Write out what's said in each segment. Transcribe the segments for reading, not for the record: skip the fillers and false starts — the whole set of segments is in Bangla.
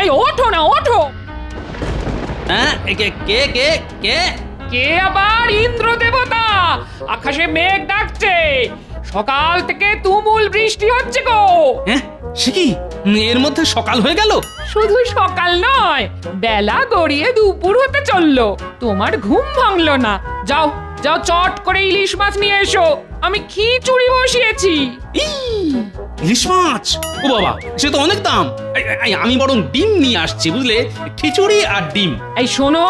এই ওঠো না, ওঠো। হ্যাঁ, কে কে কে কে? কে আবার? ইন্দ্র দেবতা। আকাশে মেঘ ডাকছে, সকাল থেকে তুমুল বৃষ্টি হচ্ছে গো। হ্যাঁ, সে কি? এর মধ্যে সকাল হয়ে গেল? শুধু সকাল নয়, বেলা গড়িয়ে দুপুর হতে চললো। তোমার ঘুম ভাঙলো না? যাও যাও, চট করে ইলিশ মাছ নিয়ে এসো, আমি খিচুড়ি বসিয়েছি। ইলিশ মাছ? ও বাবা, সে তো অনেক দাম। আমি বরং ডিম নিয়ে আসছি, বুঝলে? খিচুড়ি আর ডিম। এই শোনো,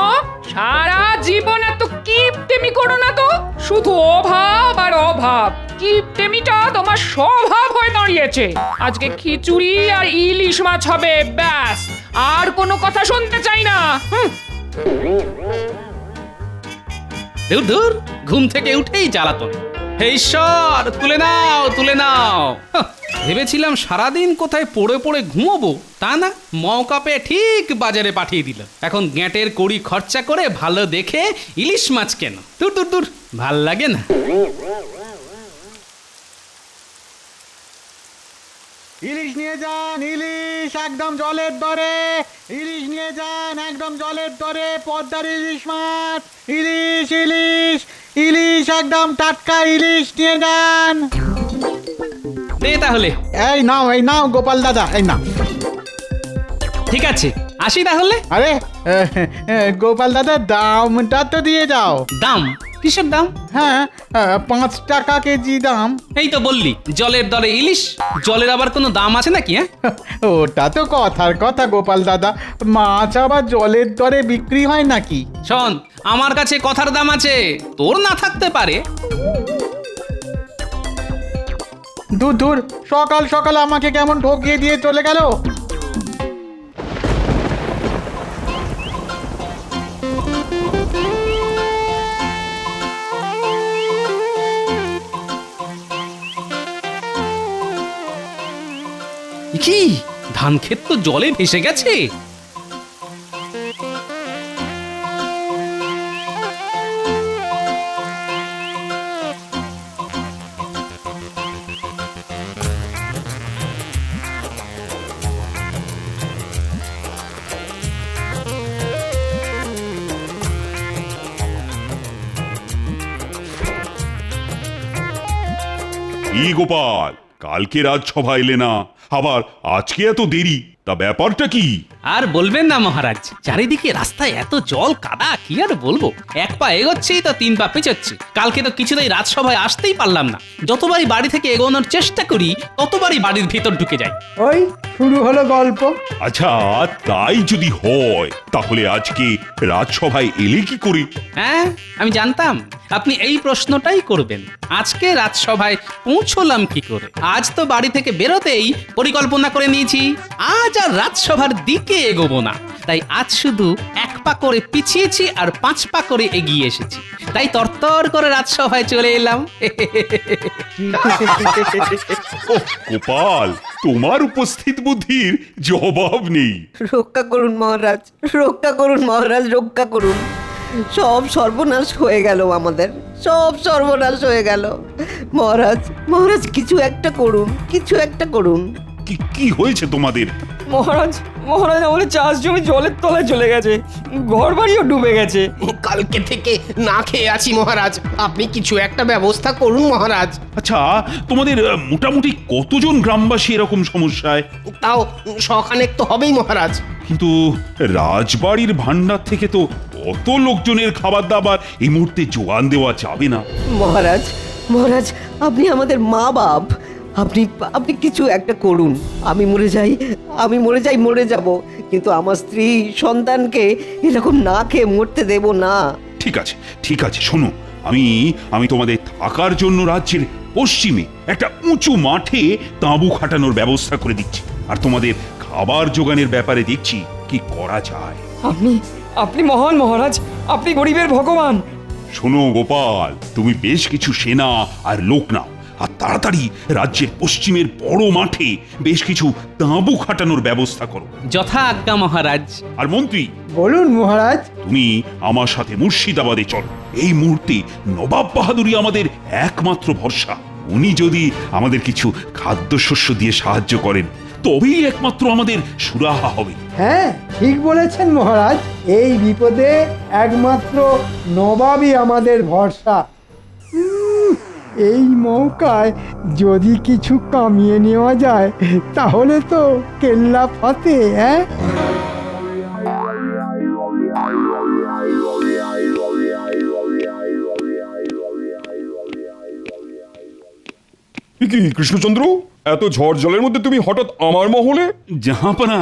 সারা জীবন এত কিপটেমি করো না তো। শুধু অভাব আর অভাব। কিপটেমিটা তোমার স্বভাব হয়ে দাঁড়িয়েছে। আজকে খিচুড়ি আর ইলিশ মাছ হবে, ব্যাস। আর কোনো কথা শুনতে চাই না। দূর দূর, ঘুম থেকে উঠেই জ্বালাতন। হে ঈশ্বর, তুলে নাও, তুলে নাও। ভেবেছিলাম সারাদিন কোথায় পড়ে পড়ে ঘুমোবো, তা না, মৌকা পেয়ে ঠিক বাজারে পাঠিয়ে দিল। এখন গ্যাঁটের কড়ি খরচা করে ভালো দেখে ইলিশ মাছ কেন? দূর দূর দূর, ভাল লাগে না। ইলিশ নিয়ে যান, ইলিশ একদম জলের দরে। ইলিশ নিয়ে যান, একদম জলের দরে। পদ্মার ইলিশ মাছ, ইলিশ ইলিশ ইলিশ একদম টাটকা ইলিশ নিয়ে যান। দে তাহলে। এই নাও গোপাল দাদা, এই নাও। ঠিক আছে, আসি তাহলে। আরে গোপাল দাদা, দামটা তো দিয়ে যাও। দাম? কিসের দাম? হ্যাঁ, 5 টাকা কেজি দাম। এই তো বললি জলের দরে ইলিশ, জলের আবার কোনো দাম আছে নাকি? হ্যাঁ, ওটা তো কথার কথা গোপাল দাদা, মাছ আবার জলের দরে বিক্রি হয় নাকি? শোন, আমার কাছে কথার দাম আছে, তোর না থাকতে পারে। দূর, সকাল সকাল আমাকে কেমন ঠকিয়ে দিয়ে চলে গেল। কি, ধান ক্ষেত তো জলে ভেসে গেছে। কি গোপাল, কালকে রাজসভা এলে না, আবার আজকে এত দেরি, তা ব্যাপারটা কি? আর বলবেন না মহারাজ, চারিদিকে রাস্তায় এত জল কাদা, কি আর বলবো। এক পা এগোচ্ছেই তো 3 পা পিছোচ্ছে। কালকে তো কিছুতেই রাজসভায় আসতেই পারলাম না। যতবারই বাড়ি থেকে এগোনোর চেষ্টা করি, ততবারই বাড়ির ভিতর ঢুকে যাই। ওই শুরু হলো গল্প। আচ্ছা, তাই যদি হয় তাহলে আজকে রাজসভায় এলে কি করে? হ্যাঁ, আমি জানতাম আপনি এই প্রশ্নটাই করবেন। আজকে রাজসভায় পৌঁছলাম কি করে? আজ তো বাড়ি থেকে বেরোতেই পরিকল্পনা করে নিয়েছি, আজ আর রাজসভার দিকে এগোবো না। তাই আজ শুধু 1 পা করে পিছিয়েছি আর 5 পা করে এগিয়ে এসেছি। তাই তরতর করে রাজসভায় চলে এলাম। ওহ গোপাল, তোমার উপস্থিত বুদ্ধির জবাব নেই। রক্ষা করুন মহারাজ, রক্ষা করুন মহারাজ, রক্ষা করুন। সব সর্বনাশ হয়ে গেল আমাদের, সব সর্বনাশ হয়ে গেল। মহারাজ, মহারাজ কিছু একটা করুন, কিছু একটা করুন। কি হয়েছে তোমাদের? মহারাজ, মহারাজ, আমাদের চাষ জমি জলের তলায় চলে গেছে, ঘর বাড়িও ডুবে গেছে। কালকে থেকে না খেয়ে আছি মহারাজ, আপনি কিছু একটা ব্যবস্থা করুন মহারাজ। আচ্ছা, তোমাদের মোটামুটি কতজন গ্রামবাসী এরকম সমস্যায়? তাও শখানেক তো হবেই মহারাজ। কিন্তু রাজবাড়ির ভান্ডার থেকে তো অত লোকজনের খাবার দাবার এই মুহূর্তে জোগান দেওয়া যাবে না। মহারাজ, মহারাজ, আপনি আমাদের মা বাপ, আপনি আপনি কিছু একটা করুন। আমি মরে যাই, মরে যাব, কিন্তু আমার স্ত্রী সন্তানকে এরকম না খেয়ে মরতে দেব না। ঠিক আছে, শোনো, আমি তোমাদের থাকার জন্য রাজ্যের পশ্চিমে একটা উঁচু মাঠে তাঁবু খাটানোর ব্যবস্থা করে দিচ্ছি, আর তোমাদের খাবার জোগানের ব্যাপারে দেখছি কি করা যায়। আপনি মহান মহারাজ, আপনি গরিবের ভগবান। শোনো গোপাল, তুমি বেশ কিছু সেনা আর লোক নাও, আর তাড়াতাড়ি রাজ্যের পশ্চিমের বড় মাঠে বেশ কিছু তাঁবু খাটানোর ব্যবস্থা করো। যথা আজ্ঞা মহারাজ। আর মন্ত্রী, বলুন মহারাজ। তুমি আমার সাথে মুর্শিদাবাদে চলো। এই মুহূর্তে নবাব বাহাদুরই আমাদের একমাত্র ভরসা। উনি যদি আমাদের কিছু খাদ্যশস্য দিয়ে সাহায্য করেন, তবেই একমাত্র আমাদের সুরাহা হবে। হ্যাঁ ঠিক বলেছেন মহারাজ, এই বিপদে একমাত্র নবাবই আমাদের ভরসা। এই মৌকায় যদি কিছু কামিয়ে নেওয়া যায় তাহলে তো কেল্লা ফাতে। হ্যাঁ কি কৃষ্ণচন্দ্র, এত ঝড় জলের মধ্যে তুমি হঠাৎ আমার মহলে? জাহাপানা,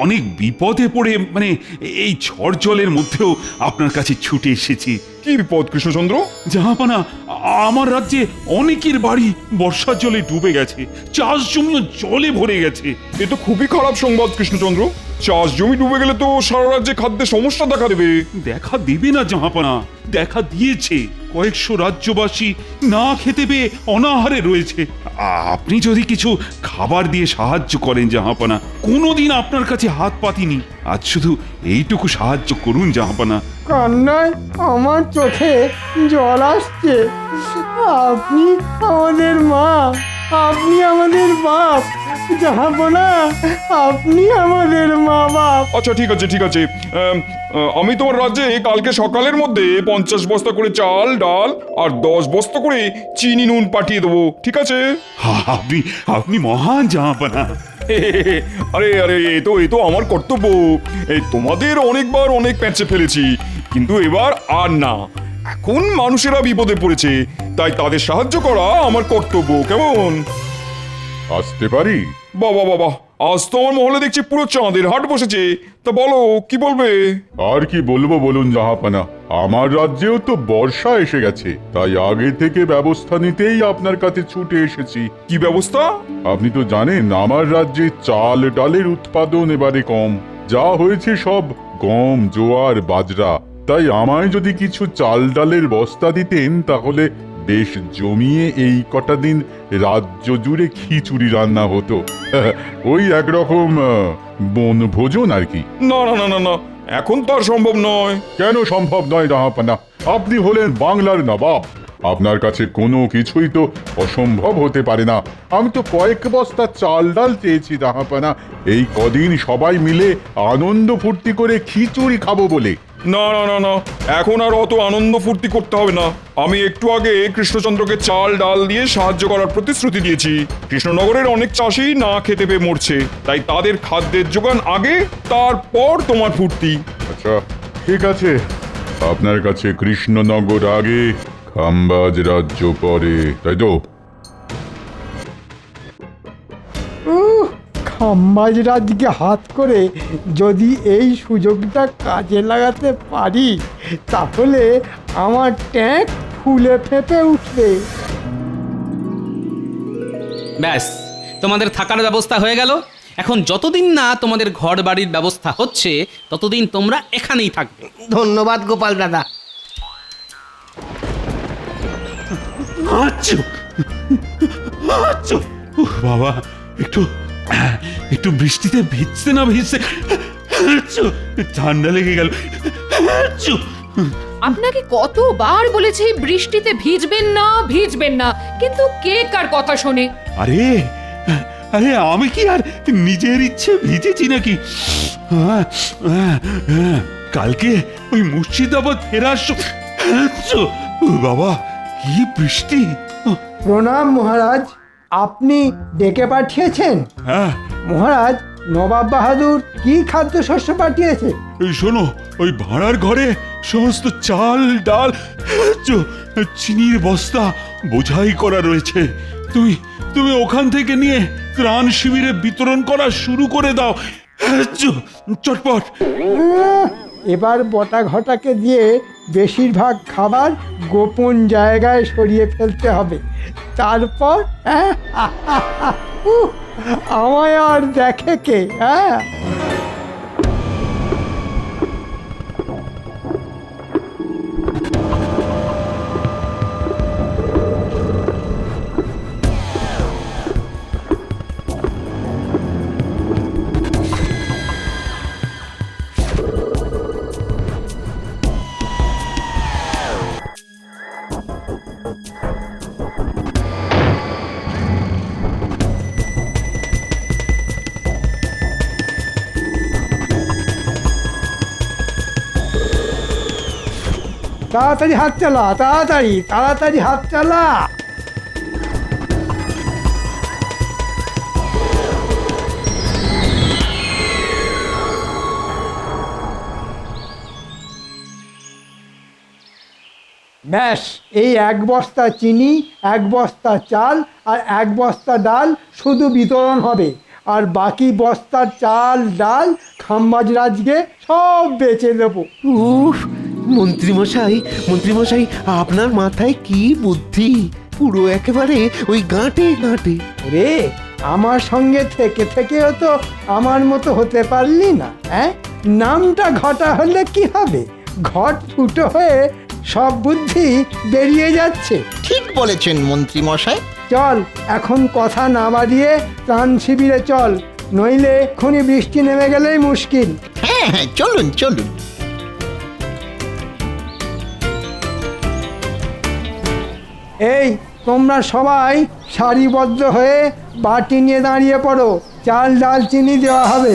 অনেক বিপদে পড়ে মানে এই ঝড় জলের মধ্যেও আপনার কাছে ছুটে এসেছি। কি বিপদ কৃষ্ণচন্দ্র? জাহাপানা, আমার রাজ্যে অনেকের বাড়ি বর্ষার জলে ডুবে গেছে, চাষ জমিও জলে ভরে গেছে। এ তো খুবই খারাপ সংবাদ কৃষ্ণচন্দ্র। চাষ জমি ডুবে গেলে তো সারা রাজ্যে খাদ্যের সমস্যা দেখা দেবে। দেখা দেবে না জাহাপানা, দেখা দিয়েছে। কয়েকশো রাজ্যবাসী না খেতে পেয়ে অনাহারে রয়েছে। আপনি যদি কিছু খাবার দিয়ে সাহায্য করেন জাহাপানা, কোনোদিন আপনার কাছে হাত পাতিনি, আজ শুধু এইটুকু সাহায্য করুন জাহাপানা। কান্নায় আমার চোখে জল আসছে। আপনি আমাদের মা, আপনি আমাদের বাপ। জাহাপনা, আপনি আমাদের মা বাপ। আচ্ছা ঠিক আছে ঠিক আছে, আমি তোমার রাজ্যে কালকে সকালের মধ্যে 50 বস্তা করে চাল ডাল আর 10 বস্তা করে চিনি নুন পাঠিয়ে দেবো, ঠিক আছে? আপনি আপনি মহান জাহাপানা। আরে আরে এ তো আমার কর্তব্য। এই তোমাদের অনেকবার অনেক প্যাঁচে ফেলেছি, কিন্তু এবার আর না। এখন মানুষেরা বিপদে পড়েছে, তাই তাদের সাহায্য করা আমার কর্তব্য। কেমন? আসতে পারি? বাবা বাবা, আজ তো আমার মহলে দেখছি পুরো চাঁদের হাট বসেছে। তা বলো, কি বলবে? আর কি বলবো বলুন জাহাপানা, আমার রাজ্যেও তো বর্ষা এসে গেছে, তাই আগে থেকে ব্যবস্থা নিতেই আপনার কাছে ছুটে এসেছি। কি ব্যবস্থা? আপনি তো জানেন আমার রাজ্যে চাল ডালের উৎপাদন এবারে কম, যা হয়েছে সব গম জোয়ার বাজরা। তাই আমায় যদি কিছু চাল ডালের বস্তা দিতেন তাহলে বেশ জমিয়ে এই কটা দিন রাজ্য জুড়ে খিচুড়ি রান্না হতো। ওই একরকম বনভোজন আর কি। না না না না না, এখন তো আর সম্ভব নয়। কেন সম্ভব নয় জাহাপানা? আপনি হলেন বাংলার নবাব, আপনার কাছে কোনো কিছুই তো অসম্ভব হতে পারে না। আমি তো কয়েক বস্তা চাল ডাল চেয়েছি জাহাপানা, এই কদিন সবাই মিলে আনন্দ ফুর্তি করে খিচুড়ি খাবো বলে। না না না না, এখন আর অত আনন্দ ফুর্তি করতে হবে না। আমি একটু আগে কৃষ্ণচন্দ্রকে চাল ডাল দিয়ে সাহায্য করার প্রতিশ্রুতি দিয়েছি। কৃষ্ণনগরের অনেক চাষি না খেতে পেয়ে মরছে, তাই তাদের খাদ্যের যোগান আগে, তারপর তোমার ফুর্তি। আচ্ছা ঠিক আছে, আপনার কাছে কৃষ্ণনগর আগে, খাম্বাজ রাজ্য পরে, তাই তো? খাম্বাজ রাজকে হাত করে যদি এই সুযোগটা কাজে লাগাতে পারি তাহলে আমার ট্যাঙ্ক ফুলে ফেঁপে উঠবে। ব্যাস, তোমাদের থাকার ব্যবস্থা হয়ে গেল। এখন যতদিন না তোমাদের ঘর বাড়ির ব্যবস্থা হচ্ছে ততদিন তোমরা এখানেই থাকবে। ধন্যবাদ গোপাল দাদা। আচ্ছা আচ্ছা, বাবা, একটু একটু বৃষ্টিতে ভিজতে না ভিজতে ঠান্ডা লেগে গেল। আপনাকে কতবার বলেছি বৃষ্টিতে ভিজবেন না, কিন্তু কে কার কথা শোনে? আরে আরে, আমি কি আর নিজের ইচ্ছে ভিজেছি নাকি? কালকে ওই মুর্শিদাবাদ ফেরার বাবা, কি বৃষ্টি! প্রণাম মহারাজ, আপনি ডেকে পাঠিয়েছেন? হ্যাঁ মহারাজ, নবাব বাহাদুর কি খাদ্যশস্য পাঠিয়েছে? এই শোনো, ওই ভাড়ার ঘরে সমস্ত চাল ডাল চিনির বস্তা বোঝাই করা রয়েছে। তুমি তুমি ওখান থেকে নিয়ে ত্রাণ শিবিরে বিতরণ করা শুরু করে দাও চটপট। এবার বটা ঘটাকে দিয়ে বেশিরভাগ খাবার গোপন জায়গায় সরিয়ে ফেলতে হবে। তারপর আমায় আর দেখে কে? হ্যাঁ, তাড়াতাড়ি হাত চালা, তাড়াতাড়ি তাড়াতাড়ি হাত চালা। ব্যাস, এই 1 বস্তা চিনি, 1 বস্তা চাল আর 1 বস্তা ডাল শুধু বিতরণ হবে। আর বাকি বস্তার চাল ডাল খাম্বাজ রাজকে সব বেচে দেবো। উফ, মন্ত্রীমশাই মন্ত্রীমশাই, আপনার মাথায় কি বুদ্ধি! পুরো একেবারে ওই গাঁটে গাঁটে। রে, আমার সঙ্গে থেকে থেকেও তো আমার মতো হতে পারলি না, হ্যাঁ? নামটা ঘটা হলে কি হবে? ঘট ফুটো হয়ে সব বুদ্ধি বেরিয়ে যাচ্ছে। ঠিক বলেছেন মন্ত্রী মশাই। চল, এখন কথা না বাড়িয়ে ত্রাণ শিবিরে চল, নইলে এক্ষুনি বৃষ্টি নেমে গেলেই মুশকিল। হ্যাঁ হ্যাঁ, চলুন চলুন। এই, তোমরা সবাই সারিবদ্ধ হয়ে বাটি নিয়ে দাঁড়িয়ে পড়ো, চাল ডাল চিনি দেওয়া হবে।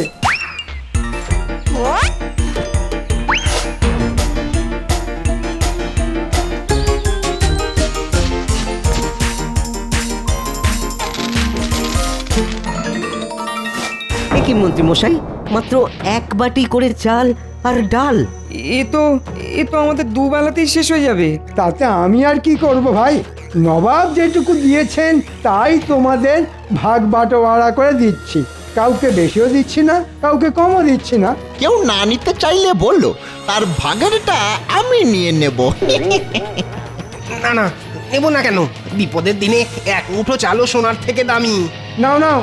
এ কি মন্ত্রীমশাই, মাত্র 1 বাটি করে চাল আর ডাল? এ তো আমাদের দুবেলাতেই শেষ হয়ে যাবে। তাতে আমি আর কি করব ভাই? নবাব যেটুকু দিয়েছেন তাই তোমাদের ভাগ বাটোয়ারা করে দিচ্ছি। কাউকে বেশিও দিচ্ছি না, কাউকে কমও দিচ্ছি না। কেউ না নিতে চাইলে বললো, তার ভাগেরটা আমি নিয়ে নেব। না না, নেব না কেন? বিপদের দিনে 1 মুঠো চালও সোনার থেকে দামি। নাও নাও।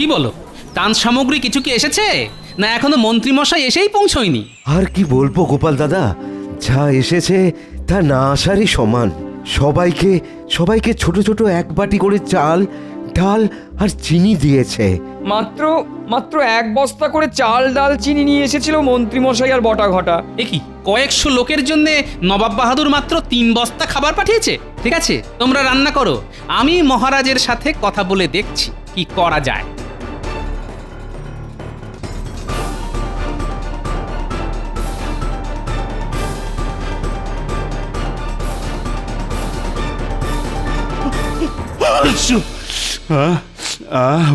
কি বলো, ত্রাণ সামগ্রী কিছু কি এসেছে, না এখনো মন্ত্রীমশাই এসেই পৌঁছয়নি? আর কি বলবো গোপাল দাদা, যা এসেছে তা না আসারই সমান। সবাইকে সবাইকে ছোট ছোট 1 বাটি করে চাল ডাল আর চিনি দিয়েছে। মাত্র 1 বস্তা করে চাল ডাল চিনি নিয়ে এসেছিল মন্ত্রী মশাই আর বটা ঘটা। এ কি, কয়েকশো লোকের জন্য নবাব বাহাদুর মাত্র 3 বস্তা খাবার পাঠিয়েছে? ঠিক আছে, তোমরা রান্না করো, আমি মহারাজের সাথে কথা বলে দেখছি কি করা যায়।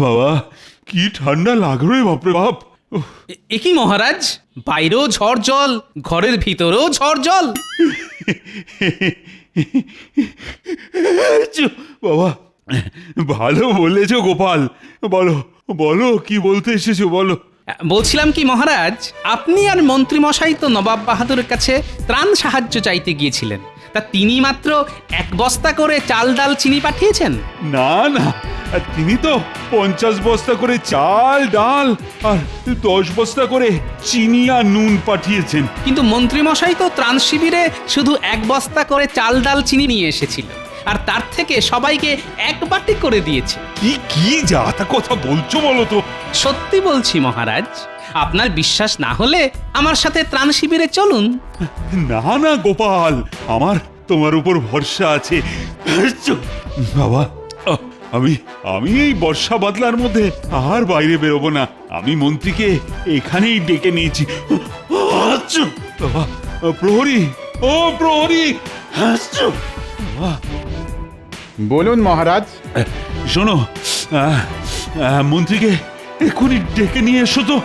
বাবা, কি ঠান্ডা লাগলো রে বাপরে বাপ! উফ, এ কি মহারাজ, বাইরেও ঝড় জল, ঘরের ভিতরেও ঝড় জল। বাবা, ভালো বলেছো গোপাল। বলো বলো, কি বলতে এসেছো বলো। বলছিলাম কি মহারাজ, আপনি আর মন্ত্রীমশাই তো নবাব বাহাদুরের কাছে ত্রাণ সাহায্য চাইতে গিয়েছিলেন, তা তিনি মাত্র 1 বস্তা করে চাল ডাল চিনি পাঠিয়েছেন? না না, তিনি তো 50 বস্তা করে চাল ডাল আর 10 বস্তা করে চিনি আর নুন পাঠিয়েছেন। কিন্তু মন্ত্রীমশাই তো ত্রাণ শিবিরে শুধু 1 বস্তা করে চাল ডাল চিনি নিয়ে এসেছিল, আর তার থেকে সবাইকে 1 বাটি করে দিয়েছে। কি কি যা তা কথা বলছো বলো তো? সত্যি বলছি মহারাজ, আপনার বিশ্বাস না হলে আমার সাথে ত্রাণ শিবিরে চলুন। না না গোপাল, আমার তোমার উপর ভরসা আছে। বাবা, আমি এই বর্ষা বাদলার মধ্যে আর বাইরে বেরোবো না। আমি মন্ত্রীকে এখানেই ডেকে নিয়েছি। বাবা, প্রহরী, ও প্রহরী! বলুন মহারাজ। শোনো, মন্ত্রীকে এক্ষুনি ডেকে নিয়ে এসো তো।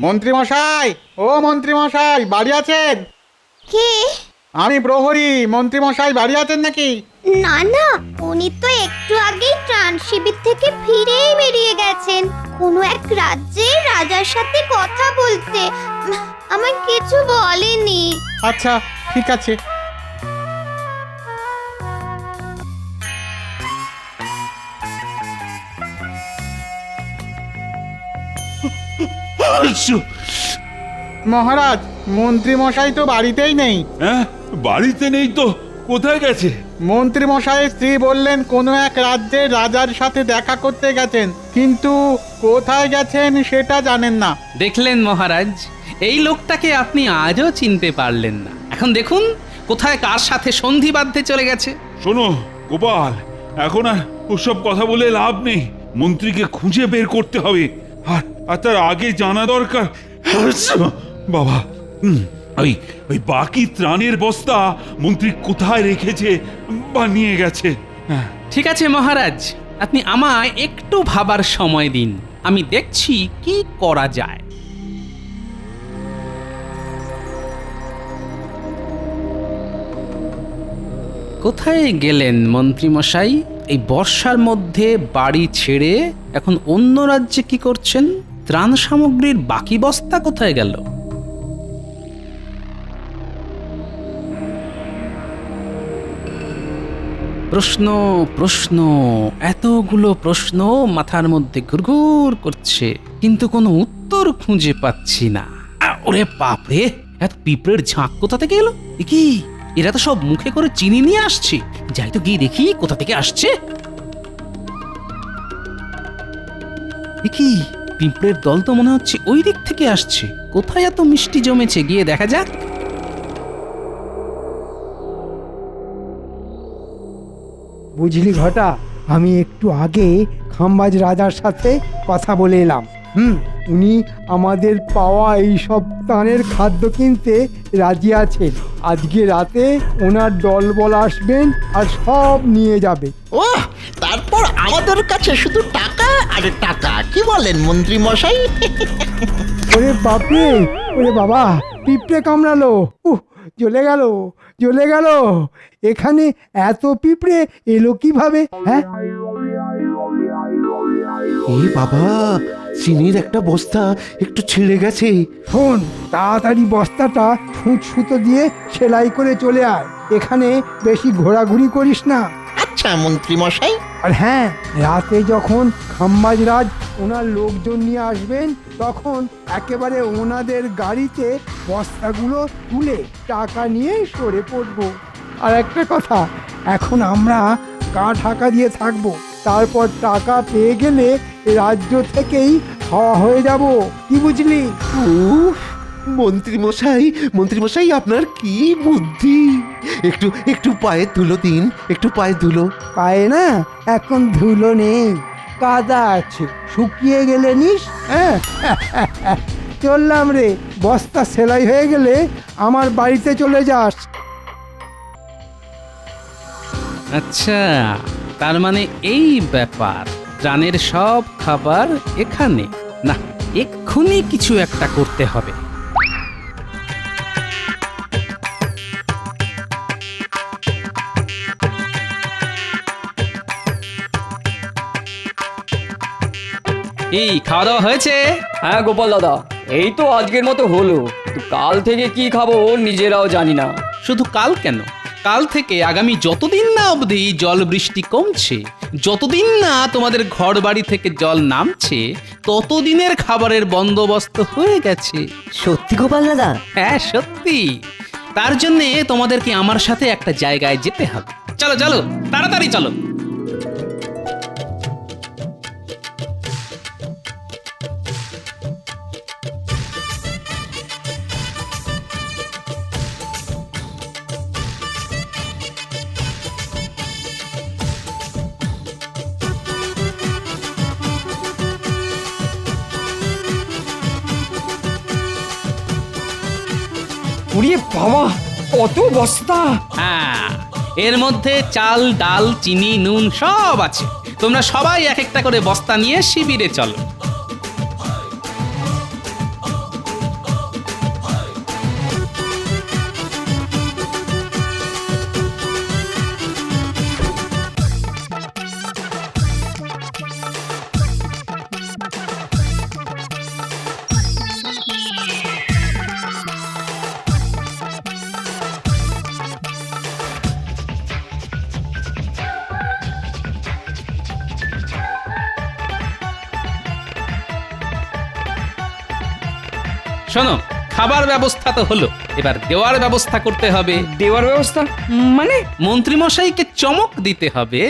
মন্ত্রী মশাই, ও মন্ত্রী মশাই, বাড়ি আছেন? কে? আমি প্রহরী। মন্ত্রী মশাই বাড়ি আছেন নাকি? না না, উনি তো একটু আগেই ত্রাণ শিবির থেকে ফিরেই বেরিয়ে গেছেন কোনো এক রাজ্যের রাজার সাথে কথা বলতে। আমার কিছু বলেনি। আচ্ছা, ঠিক আছে। মহারাজ, মন্ত্রী মশাই তো বাড়িতেই নেই। হ্যাঁ, বাড়িতে নেই তো, কোথায় গেছে? মন্ত্রী মশাইয়ের স্ত্রী বললেন কোনো এক রাজ্যের রাজার সাথে দেখা করতে গেছেন, কিন্তু কোথায় গেছেন সেটা জানেন না। দেখলেন মহারাজ, এই লোকটাকে আপনি আজও চিনতে পারলেন না। এখন দেখুন কোথায় কার সাথে সন্ধি বাঁধতে চলে গেছে। শোনো গোপাল, এখন আর ওসব কথা বলে লাভ নেই। মন্ত্রীকে খুঁজে বের করতে হবে, আর তার আগে জানা দরকার বাবা ওই ওই বাকি ত্রাণের বস্তা মন্ত্রী কোথায় রেখেছে বা নিয়ে গেছে। হ্যাঁ, ঠিক আছে মহারাজ, আপনি আমায় একটু ভাবার সময় দিন, আমি দেখছি কি করা যায়। কোথায় গেলেন মন্ত্রী মশাই? এই বর্ষার মধ্যে বাড়ি ছেড়ে এখন অন্য রাজ্যে কি করছেন? ত্রাণ সামগ্রীর বাকি বস্তা কোথায় গেল? প্রশ্ন প্রশ্ন, এতগুলো প্রশ্ন মাথার মধ্যে ঘুরঘুর করছে, কিন্তু কোনো উত্তর খুঁজে পাচ্ছি না। ওরে বাপরে, এত পিঁপড়ের ঝাঁক কোথা থেকে এলো? এ কি, এরা তো সব মুখে করে চিনি নিয়ে আসছে। যাই তো গিয়ে দেখি কোথা থেকে আসছে। এ কি, পিঁপড়ের দল তো মনে হচ্ছে ওই দিক থেকে আসছে। কোথায় এত মিষ্টি জমেছে, গিয়ে দেখা যাক। বুঝলি ঘটা, আমি একটু আগে খাম্বাজ রাজার সাথে কথা বলে এলাম। উনি আমাদের পাওয়া এই সব ত্রাণের খাদ্য কিনতে রাজি আছেন। আজকে রাতে ওনার দলবল আসবেন আর সব নিয়ে যাবে। ও, তারপর আমাদের কাছে শুধু টাকা আর টাকা, কি বলেন মন্ত্রী মশাই? ওরে বাপরে, ওরে বাবা, পিঁপড়ে কামড়ালো। জ্বলে গেল, জ্বলে গেল। এখানে এত পিঁপড়ে এলো কিভাবে? হ্যাঁ, এ বাবা, চিনির একটা বস্তা একটু ছিঁড়ে গেছে। শোন, তাড়াতাড়ি বস্তাটা ছুঁচ সুতো দিয়ে সেলাই করে চলে আয়। এখানে বেশি ঘোরাঘুরি করিস না। আচ্ছা মন্ত্রী মশাই। আর হ্যাঁ, রাতে যখন খাম্বাজ রাজ ওনার লোকজন নিয়ে আসবেন, তখন একেবারে ওনাদের গাড়িতে বস্তাগুলো তুলে টাকা নিয়ে সরে পড়বো। আর একটা কথা, এখন আমরা গা ঢাকা দিয়ে থাকবো, তারপর টাকা পেয়ে গেলে রাজ্য থেকেই হাওয়া হয়ে যাব। কি বুঝলি? মন্ত্রী মশাই, আপনার কি বুদ্ধি! একটু একটু পায়ে ধুলো দিন, একটু পায়ে ধুলো। পায়ে না, এখন ধুলো নেই, কাদা আছে, শুকিয়ে গেলে নিস। হ্যাঁ, চললাম রে। বস্তা সেলাই হয়ে গেলে আমার বাড়িতে চলে যাস। আচ্ছা, তার মানে এই ব্যাপার। ত্রাণের সব খাবার এখানে না, এক্ষুনি কিছু একটা করতে হবে। এই খাওয়া দাওয়া হয়েছে? হ্যাঁ গোপাল দাদা, এই তো আজকের মতো হলো, কিন্তু কাল থেকে কি খাবো নিজেরাও জানি না। শুধু কাল কেন, কাল থেকে আগামী যতদিন না অবধি জল বৃষ্টি কমছে, যতদিন না তোমাদের ঘর বাড়ি থেকে জল নামছে, ততদিনের খাবারের বন্দোবস্ত হয়ে গেছে। সত্যি গোপাল দাদা? হ্যাঁ সত্যি। তার জন্য তোমাদেরকে আমার সাথে একটা জায়গায় যেতে হবে। চলো চলো, তাড়াতাড়ি চলো। উড়িয়ে বাবা, কত বস্তা! হ্যাঁ, এর মধ্যে চাল, ডাল, চিনি, নুন সব আছে। তোমরা সবাই এক একটা করে বস্তা নিয়ে শিবিরে চলো। শোনো, খাবার ব্যবস্থা তো হলো, এবার দেওয়ার ব্যবস্থা করতে হবে। দেওয়ার ব্যবস্থা মানে? মন্ত্রীমশাইকে চমক দিতে হবে।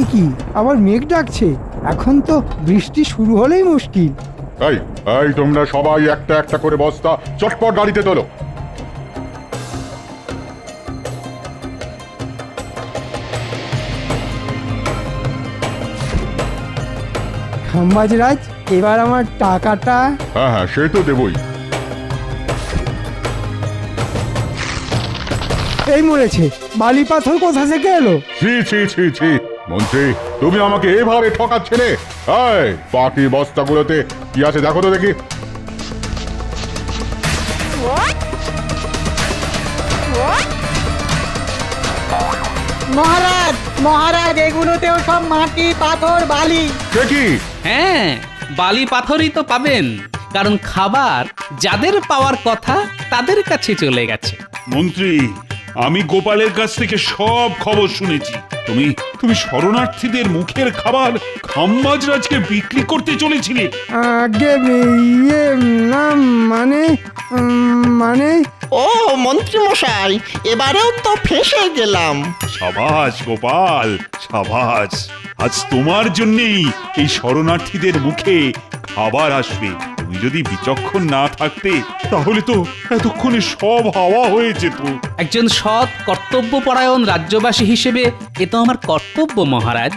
এ কি আবার মেঘ ডাকছে? এখন তো বৃষ্টি শুরু হলেই মুশকিল। এই এই তোমরা সবাই একটা একটা করে বস্তা চটপট গাড়িতে তোলো। খাম্বাজরাজ, এবার আমার টাকাটা। হ্যাঁ হ্যাঁ, সে তো দেবই। এই মরেছে, বালি পাথর কোথা থেকে এলো? ছি ছি ছি ছি, মন্ত্রী তুমি আমাকে এভাবে ঠকাচ্ছিলে? এই বাকি বস্তাগুলোতে কি আছে দেখো তো দেখি। মহারাজ মহারাজ, এগুলোতেও সব মাটি পাথর বালি। সে কি? হ্যাঁ, বালি পাথরই তো পাবেন, কারণ খাবার যাদের পাওয়ার কথা তাদের কাছে চলে গেছে। মন্ত্রী, আমি গোপালের কাছ থেকে সব খবর শুনেছি। তুমি তুমি শরণার্থীদের মুখের খাবার খাম্বাজরাজকে বিক্রি করতে চলেছিলে। আগে ইয়ে না, মানে ও মন্ত্রী মশাই, এবারেও তো ফেঁসে গেলাম। সাবাস গোপাল, সাবাস। আজ তোমার জন্যই এই শরণার্থীদের মুখে খাবার আসবে। তুমি যদি বিচক্ষণ না থাকতে তাহলে তো এতক্ষণে সব হাওয়া হয়ে যেত। একজন সৎ কর্তব্যপরায়ণ রাজ্যবাসী হিসেবে এ তো আমার কর্তব্য মহারাজ।